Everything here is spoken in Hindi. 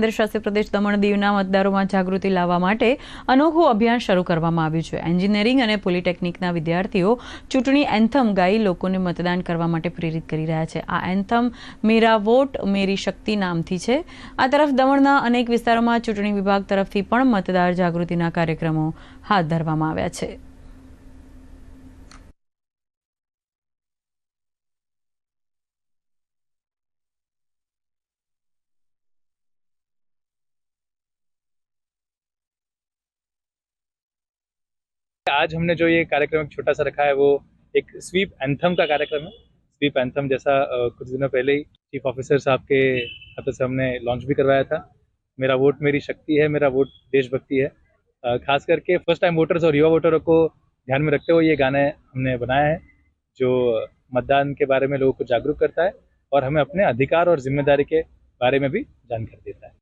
કેન્દ્રશાસિત પ્રદેશ દમણ દીવના મતદારોમાં જાગૃતિ લાવવા માટે અનોખું અભિયાન શરૂ કરવામાં આવ્યું છે। એન્જિનિયરિંગ અને પોલિટેકનિકના વિદ્યાર્થીઓ ચૂંટણી એન્થમ ગાઈ લોકોને મતદાન કરવા માટે પ્રેરિત કરી રહ્યા છે। આ એન્થમ મેરા વોટ મેરી શક્તિ નામથી છે। આ તરફ દમણના અનેક વિસ્તારોમાં ચૂંટણી વિભાગ તરફથી પણ મતદાર જાગૃતિના કાર્યક્રમો હાથ ધરવામાં આવ્યા છે। आज हमने जो ये कार्यक्रम एक छोटा सा रखा है वो एक स्वीप एंथम का कार्यक्रम है। स्वीप एंथम जैसा कुछ दिनों पहले ही चीफ ऑफिसर साहब के हाथों से हमने लॉन्च भी करवाया था। मेरा वोट मेरी शक्ति है, मेरा वोट देशभक्ति है। खास करके फर्स्ट टाइम वोटर्स और युवा वोटरों को ध्यान में रखते हुए ये गाना हमने बनाया है जो मतदान के बारे में लोगों को जागरूक करता है और हमें अपने अधिकार और जिम्मेदारी के बारे में भी जानकारी देता है।